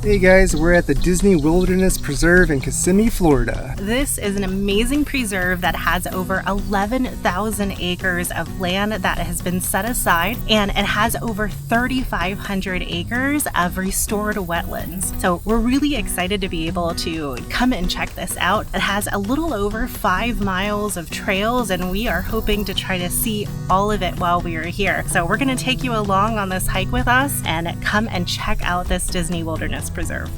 Hey guys, we're at the Disney Wilderness Preserve in Kissimmee, Florida. This is an amazing preserve that has over 11,000 acres of land that has been set aside, and it has over 3,500 acres of restored wetlands. So we're really excited to be able to come and check this out. It has a little over 5 miles of trails, and we are hoping to try to see all of it while we are here. So we're going to take you along on this hike with us and come and check out this Disney Wilderness Preserve.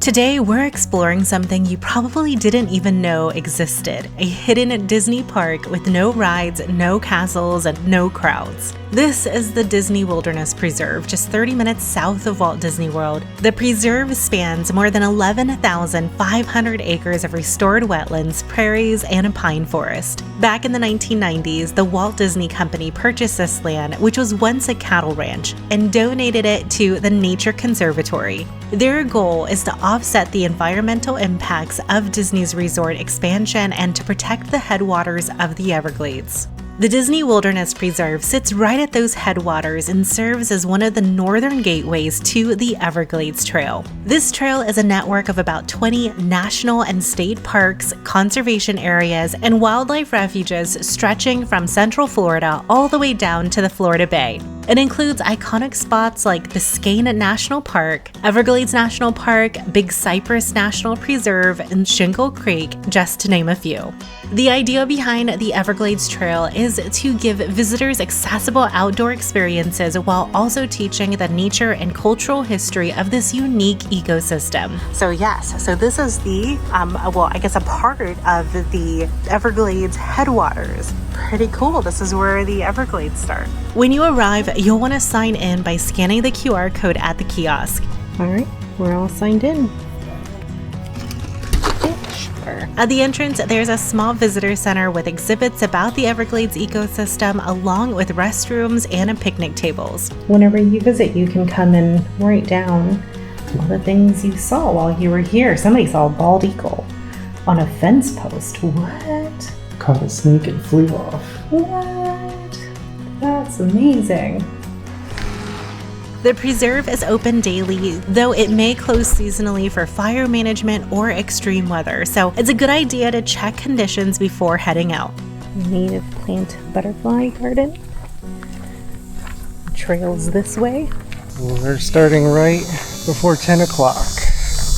Today, we're exploring something you probably didn't even know existed, a hidden Disney park with no rides, no castles, and no crowds. This is the Disney Wilderness Preserve, just 30 minutes south of Walt Disney World. The preserve spans more than 11,500 acres of restored wetlands, prairies, and a pine forest. Back in the 1990s, the Walt Disney Company purchased this land, which was once a cattle ranch, and donated it to the Nature Conservatory. Their goal is to offset the environmental impacts of Disney's resort expansion and to protect the headwaters of the Everglades. The Disney Wilderness Preserve sits right at those headwaters and serves as one of the northern gateways to the Everglades Trail. This trail is a network of about 20 national and state parks, conservation areas, and wildlife refuges stretching from central Florida all the way down to the Florida Bay. It includes iconic spots like Biscayne National Park, Everglades National Park, Big Cypress National Preserve, and Shingle Creek, just to name a few. The idea behind the Everglades Trail is to give visitors accessible outdoor experiences while also teaching the nature and cultural history of this unique ecosystem. So this is the, a part of the Everglades headwaters. Pretty cool. This is where the Everglades start. When you arrive, you'll want to sign in by scanning the QR code at the kiosk. All right, we're all signed in. At the entrance, there's a small visitor center with exhibits about the Everglades ecosystem, along with restrooms and picnic tables. Whenever you visit, you can come and write down all the things you saw while you were here. Somebody saw a bald eagle on a fence post. What? Caught a snake and flew off. What? That's amazing. The preserve is open daily, though it may close seasonally for fire management or extreme weather, so it's a good idea to check conditions before heading out. Native plant butterfly garden. Trails this way. Well, they're starting right before 10 o'clock.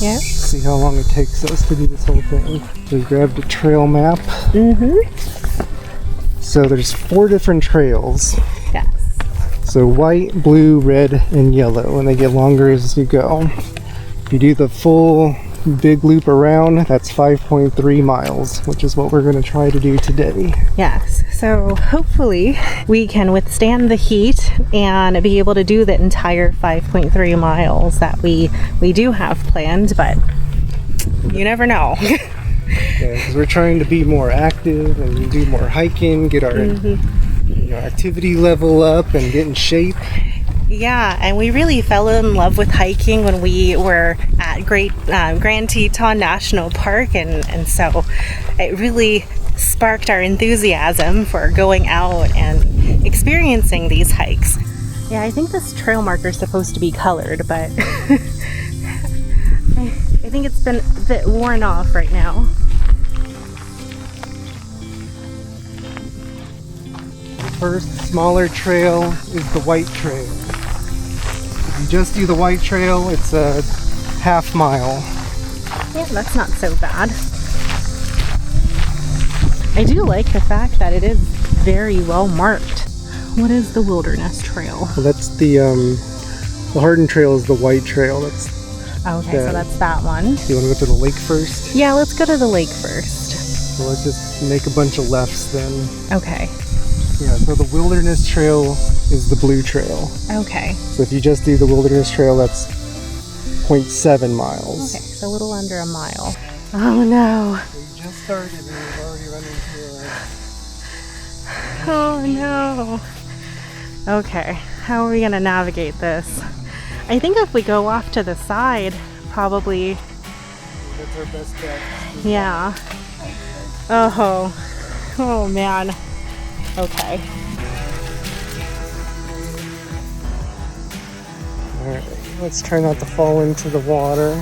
Yeah. See how long it takes us to do this whole thing. We grabbed a trail map. So there's 4 different trails. Yes. So white, blue, red, and yellow, and they get longer as you go. If you do the full big loop around, that's 5.3 miles, which is what we're going to try to do today. Yes, so hopefully we can withstand the heat and be able to do the entire 5.3 miles that we do have planned, but you never know. Yeah, because we're trying to be more active and do more hiking, get our activity level up and get in shape. Yeah, and we really fell in love with hiking when we were at Grand Teton National Park, and so it really sparked our enthusiasm for going out and experiencing these hikes. Yeah, I think this trail marker is supposed to be colored, but I think it's been a bit worn off right now. First smaller trail is the white trail. If you just do the white trail, it's a half mile. Yeah, that's not so bad. I do like the fact that it is very well marked. What is the Wilderness Trail? Well, that's the Hardin Trail is the white trail. That's okay, so that's that one. Do you want to go to the lake first? Yeah, let's go to the lake first. So let's just make a bunch of lefts then. Okay. Yeah, so the Wilderness Trail is the blue trail. Okay. So if you just do the Wilderness Trail, that's 0.7 miles. Okay, so a little under a mile. Oh no. We just started and we've already run into Oh no. Okay, how are we gonna navigate this? I think if we go off to the side, probably. That's our best bet. Yeah. Oh man. Okay. Alright, Let's try not to fall into the water.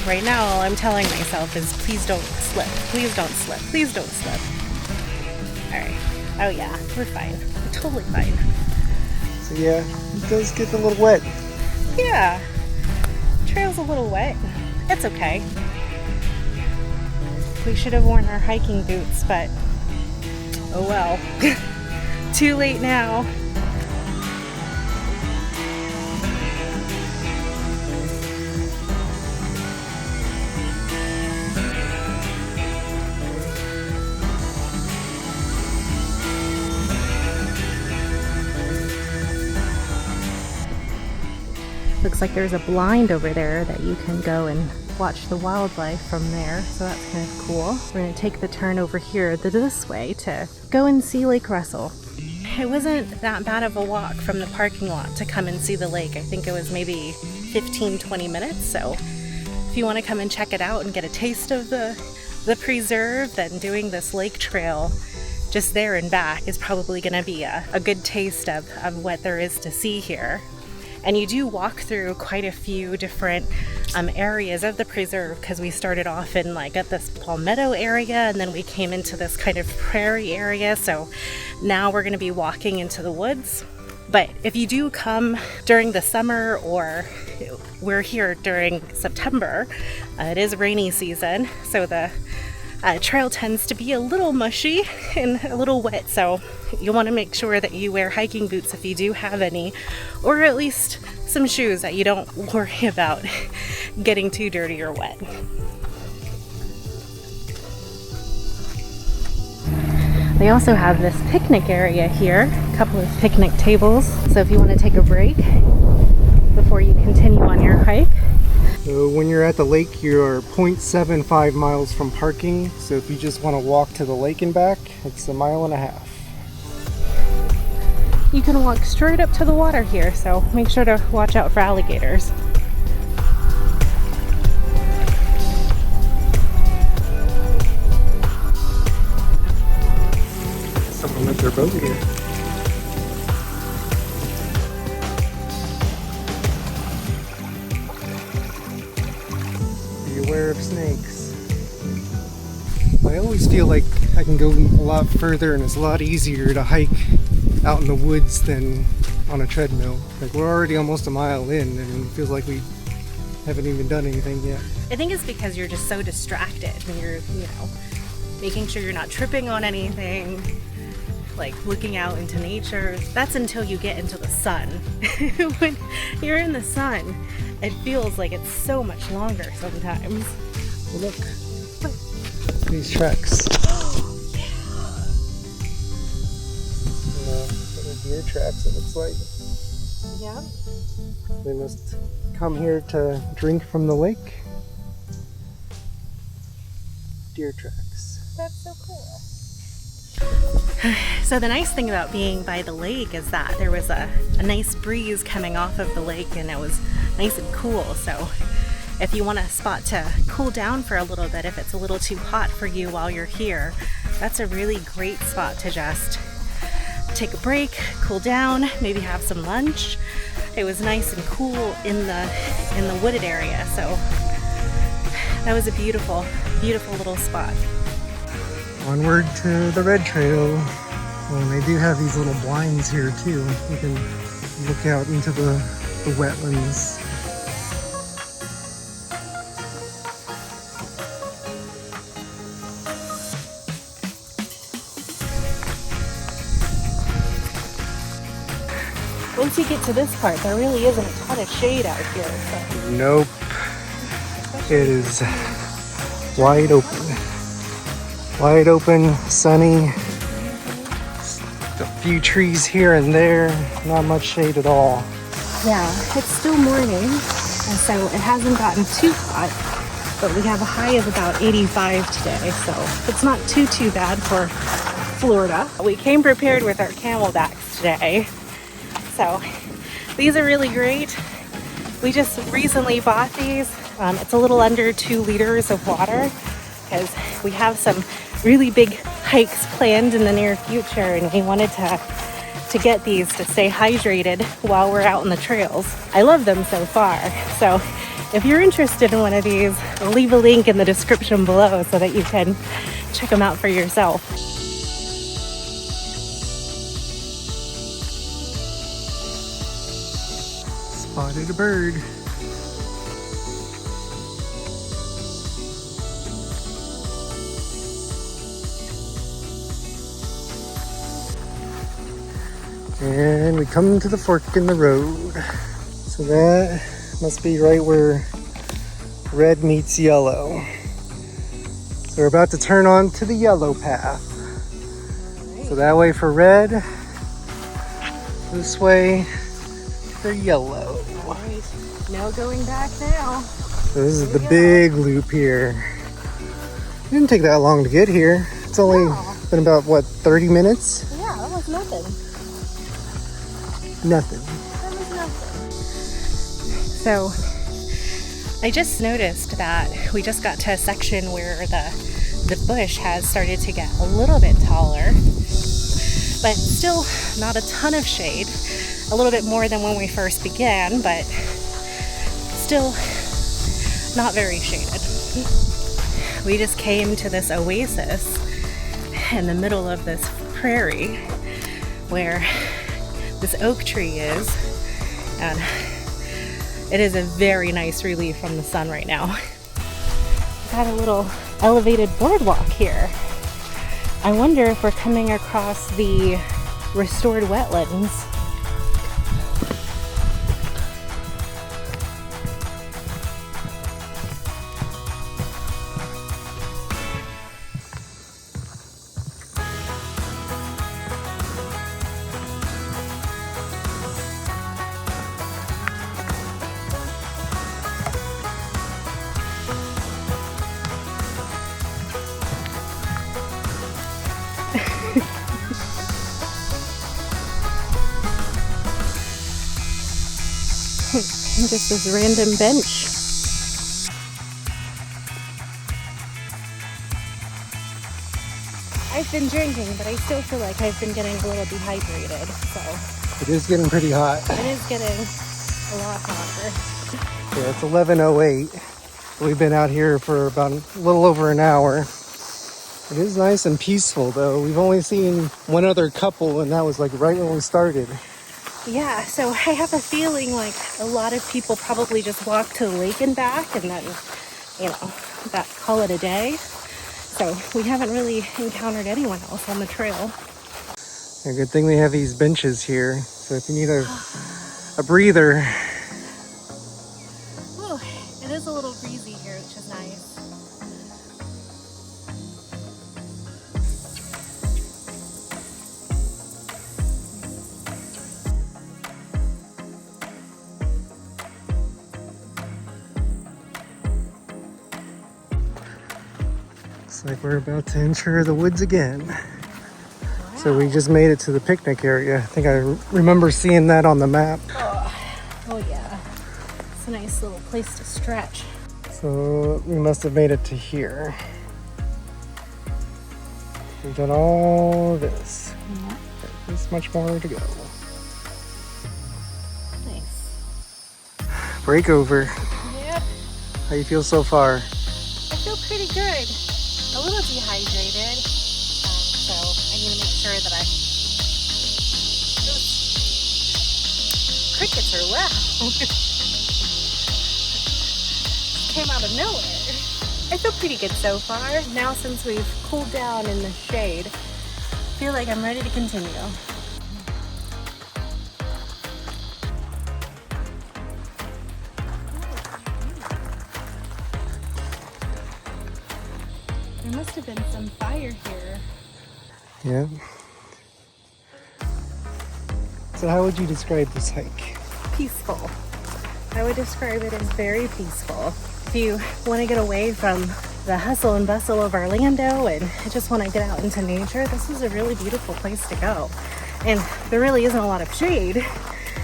Right now, all I'm telling myself is please don't slip, please don't slip, please don't slip. All right. Oh yeah, we're fine. We're totally fine. So yeah, it does get a little wet. Yeah, trail's a little wet. It's okay. We should have worn our hiking boots, but oh well. Too late now. Looks like there's a blind over there that you can go and watch the wildlife from there, so that's kind of cool. We're going to take the turn over here this way to go and see Lake Russell. It wasn't that bad of a walk from the parking lot to come and see the lake. I think it was maybe 15-20 minutes, so if you want to come and check it out and get a taste of the preserve, then doing this lake trail just there and back is probably going to be a good taste of what there is to see here. And you do walk through quite a few different areas of the preserve, because we started off in like at this palmetto area, and then we came into this kind of prairie area. So now we're going to be walking into the woods. But if you do come during the summer, or we're here during September, it is rainy season, so the trail tends to be a little mushy and a little wet, so you want to make sure that you wear hiking boots if you do have any, or at least some shoes that you don't worry about getting too dirty or wet. They also have this picnic area here, a couple of picnic tables, so if you want to take a break before you continue on your hike. So when you're at the lake, you're 0.75 miles from parking. So if you just want to walk to the lake and back, it's 1.5 miles. You can walk straight up to the water here, so make sure to watch out for alligators. Someone left their boat here. Beware of snakes. I always feel like I can go a lot further and it's a lot easier to hike out in the woods than on a treadmill. Like, we're already almost 1 mile in and it feels like we haven't even done anything yet. I think it's because you're just so distracted when you're, making sure you're not tripping on anything, like looking out into nature. That's until you get into the sun. When you're in the sun, it feels like it's so much longer sometimes. Look, these tracks. Deer tracks, it looks like. Yeah. They must come here to drink from the lake. Deer tracks. That's so cool. So the nice thing about being by the lake is that there was a nice breeze coming off of the lake, and it was nice and cool. So if you want a spot to cool down for a little bit, if it's a little too hot for you while you're here, that's a really great spot to just take a break, cool down, maybe have some lunch. It was nice and cool in the wooded area, so that was a beautiful, beautiful little spot. Onward to the red trail. Well, and they do have these little blinds here too. You can look out into the wetlands. Once you get to this part, there really isn't a ton of shade out here. So. Nope. It is wide open. Wide open, sunny. A few trees here and there. Not much shade at all. Yeah, it's still morning, and so it hasn't gotten too hot, but we have a high of about 85 today, so it's not too bad for Florida. We came prepared with our camelbacks today. So these are really great. We just recently bought these. It's a little under 2 liters of water, because we have some really big hikes planned in the near future, and we wanted to get these to stay hydrated while we're out on the trails. I love them so far. So if you're interested in one of these, I'll leave a link in the description below so that you can check them out for yourself. Spotted a bird. And we come to the fork in the road. So that must be right where red meets yellow. So we're about to turn on to the yellow path. So that way for red, this way for yellow. All right, no going back now. So this is the big loop here. It didn't take that long to get here. It's only been about, what, 30 minutes? Yeah, that was nothing. Nothing. That was nothing. So I just noticed that we just got to a section where the bush has started to get a little bit taller, but still not a ton of shade. A little bit more than when we first began, but still not very shaded. We just came to this oasis in the middle of this prairie where this oak tree is, and it is a very nice relief from the sun right now. Got a little elevated boardwalk here. I wonder if we're coming across the restored wetlands. Just this random bench. I've been drinking, but I still feel like I've been getting a little dehydrated, so. It is getting pretty hot. It is getting a lot hotter. Yeah, it's 11:08. We've been out here for about a little over an hour. It is nice and peaceful though. We've only seen one other couple, and that was like right when we started. Yeah, so I have a feeling like a lot of people probably just walk to the lake and back and then, call it a day. So we haven't really encountered anyone else on the trail. A good thing we have these benches here. So if you need a breather. Ooh, it is a little breezy here, which is nice. Looks like we're about to enter the woods again. Wow. So we just made it to the picnic area. I think I remember seeing that on the map. Oh yeah, it's a nice little place to stretch. So we must have made it to here. We've done all this. Yeah. There's much more to go. Nice. Break over. Yep. How you feel so far? I feel pretty good. A little dehydrated, so I need to make sure that crickets are loud. Came out of nowhere. I feel pretty good so far. Now since we've cooled down in the shade, I feel like I'm ready to continue. There must have been some fire here. Yeah. So how would you describe this hike? Peaceful. I would describe it as very peaceful. If you want to get away from the hustle and bustle of Orlando and just want to get out into nature, this is a really beautiful place to go. And there really isn't a lot of shade,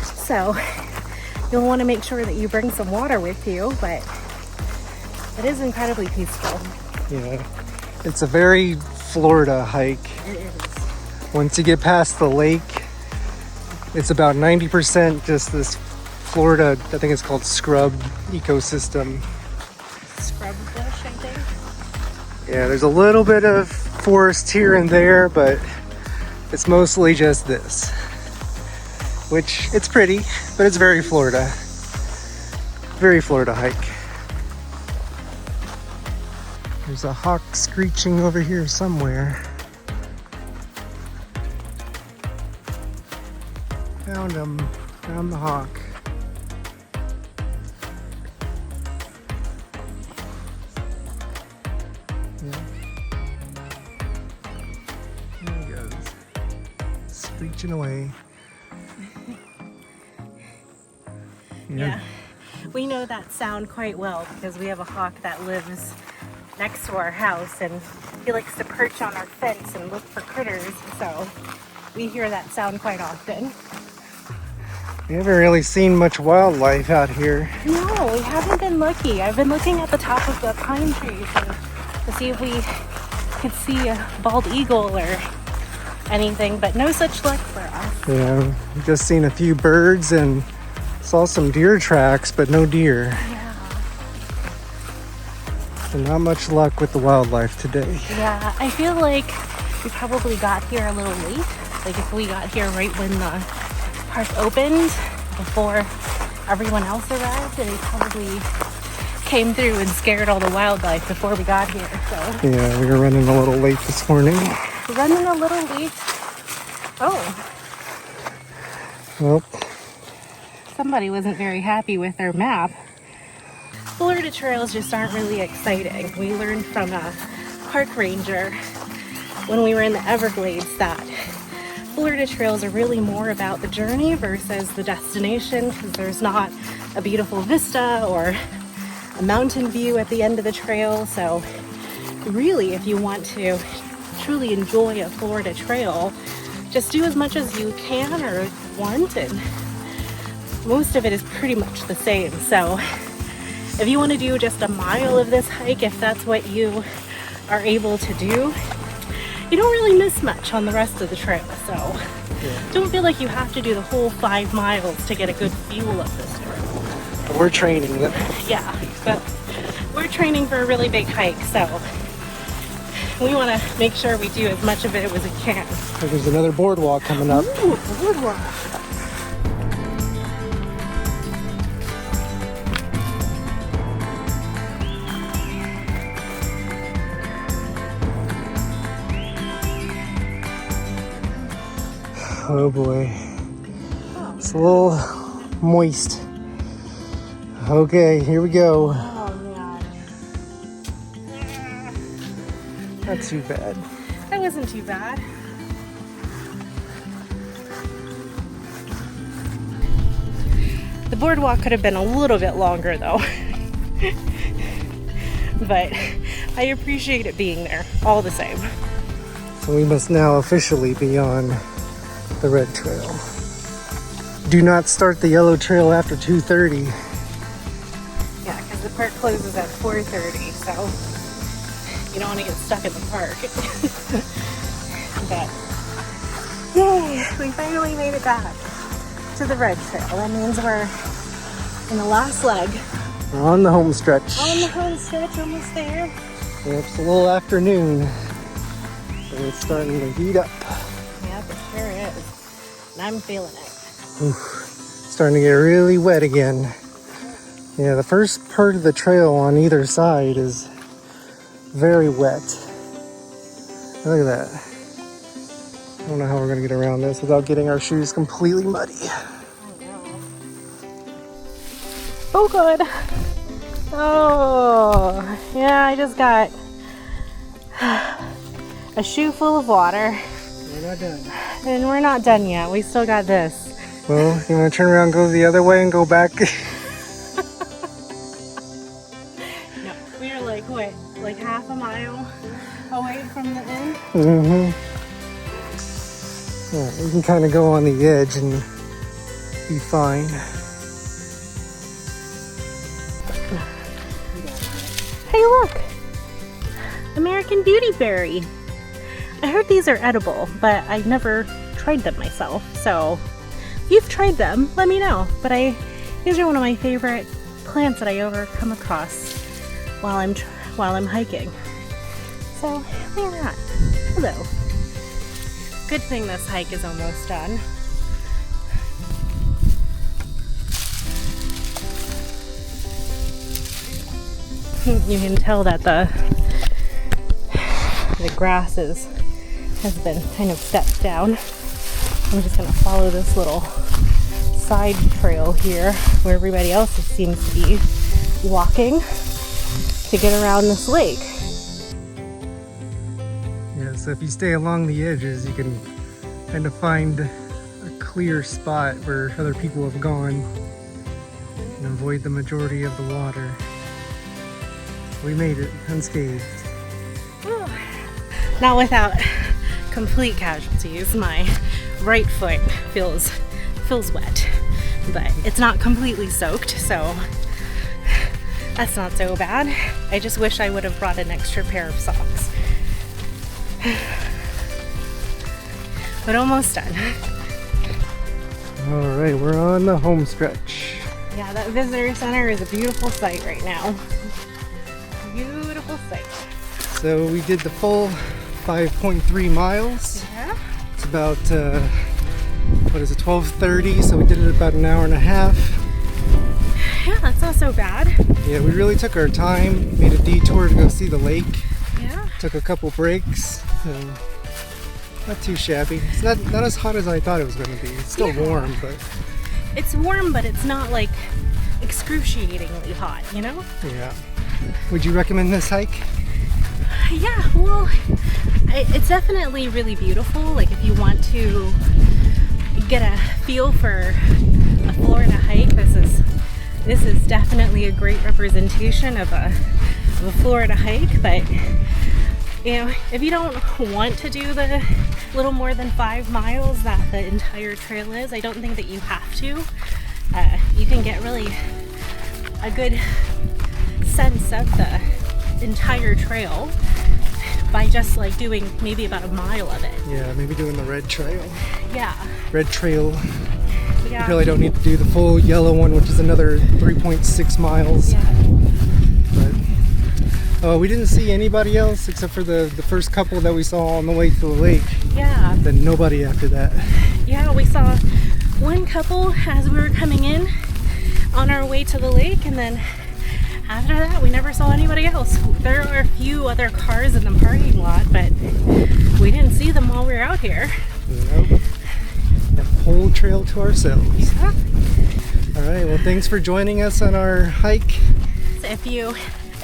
so you'll want to make sure that you bring some water with you, but it is incredibly peaceful. Yeah, it's a very Florida hike. It is. Once you get past the lake, it's about 90% just this Florida, I think it's called scrub ecosystem. Scrub bush, I think. Yeah, there's a little bit of forest here and there, but it's mostly just this. Which, it's pretty, but it's very Florida. Very Florida hike. There's a hawk screeching over here somewhere. Found him. Found the hawk. Yeah. There he goes. Screeching away. Yeah. We know that sound quite well because we have a hawk that lives next to our house and he likes to perch on our fence and look for critters, so we hear that sound quite often. We haven't really seen much wildlife out here. No, we haven't been lucky. I've been looking at the top of the pine trees and to see if we could see a bald eagle or anything, but no such luck for us. Yeah, we've just seen a few birds and saw some deer tracks, but no deer. Yeah. So not much luck with the wildlife today. Yeah, I feel like we probably got here a little late. Like if we got here right when the park opened, before everyone else arrived, and we probably came through and scared all the wildlife before we got here. So Yeah, we were running a little late this morning. running a little late. Oh, Well, somebody wasn't very happy with their map. Florida trails just aren't really exciting. We learned from a park ranger when we were in the Everglades that Florida trails are really more about the journey versus the destination, because there's not a beautiful vista or a mountain view at the end of the trail. So really, if you want to truly enjoy a Florida trail, just do as much as you can or want, and most of it is pretty much the same. So if you want to do just a mile of this hike, if that's what you are able to do, you don't really miss much on the rest of the trail. So don't feel like you have to do the whole 5 miles to get a good feel of this trail. we're training them. Yeah, but we're training for a really big hike, so we want to make sure we do as much of it as we can. There's another boardwalk coming up. Ooh, boardwalk. Oh boy. It's a little moist. Okay, here we go. Oh man. Not too bad. That wasn't too bad. The boardwalk could have been a little bit longer though. But I appreciate it being there all the same. So we must now officially be on the red trail. Do not start the yellow trail after 2:30. Yeah, because the park closes at 4:30, so you don't want to get stuck in the park. But yay, we finally made it back to the red trail. That means we're in the last leg. We're on the home stretch. On the home stretch, almost there. It's a little afternoon. So it's starting to heat up. Yep, it sure is. And I'm feeling it. Starting to get really wet again. Yeah, the first part of the trail on either side is very wet. Look at that. I don't know how we're going to get around this without getting our shoes completely muddy. Oh, good. Oh, yeah, I just got a shoe full of water. We're not done. And we're not done yet. We still got this. Well, you want to turn around, go the other way, and go back? No, we're like, what, like half a mile away from the end? Mm-hmm. Yeah, you can kind of go on the edge and be fine. Hey, look! American Beauty Berry. I heard these are edible, but I never tried them myself. So if you've tried them, let me know. But these are one of my favorite plants that I ever come across while I'm hiking. So look at that. Hello. Good thing this hike is almost done. You can tell that the grass has been kind of stepped down. I'm just gonna follow this little side trail here where everybody else seems to be walking to get around this lake. Yeah, so if you stay along the edges, you can kind of find a clear spot where other people have gone and avoid the majority of the water. We made it unscathed. Whew. Not without complete casualties. My right foot feels wet, but it's not completely soaked, so that's not so bad. I just wish I would have brought an extra pair of socks. But almost done. All right, we're on the home stretch. Yeah, that visitor center is a beautiful sight right now. Beautiful sight. So we did the full 5.3 miles. Yeah. It's about, 12:30, so we did it about an hour and a half. Yeah, that's not so bad. Yeah, we really took our time, made a detour to go see the lake. Yeah. Took a couple breaks, so not too shabby. It's not as hot as I thought it was going to be. It's still warm, but... It's warm, but it's not like excruciatingly hot, you know? Yeah. Would you recommend this hike? Yeah, well, it's definitely really beautiful. Like if you want to get a feel for a Florida hike, this is definitely a great representation of a Florida hike. But you know, if you don't want to do the little more than 5 miles that the entire trail is, I don't think that you have to. You can get really a good sense of the entire trail by just like doing maybe about a mile of it. Yeah, maybe doing the red trail. Yeah. Red trail. Yeah. You really don't need to do the full yellow one, which is another 3.6 miles. Yeah. But we didn't see anybody else except for the first couple that we saw on the way to the lake. Yeah. Then nobody after that. Yeah, we saw one couple as we were coming in on our way to the lake, and then after that we never saw anybody else. There are a few other cars in the parking lot, but we didn't see them while we were out here. Nope. The whole trail to ourselves. Yeah. Alright, well thanks for joining us on our hike. So if you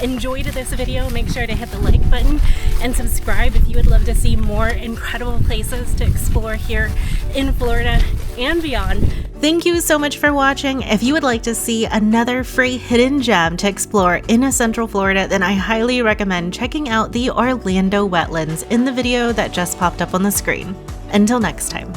enjoyed this video, make sure to hit the like button and subscribe if you would love to see more incredible places to explore here in Florida and beyond. Thank you so much for watching. If you would like to see another free hidden gem to explore in Central Florida, then I highly recommend checking out the Orlando wetlands in the video that just popped up on the screen. Until next time.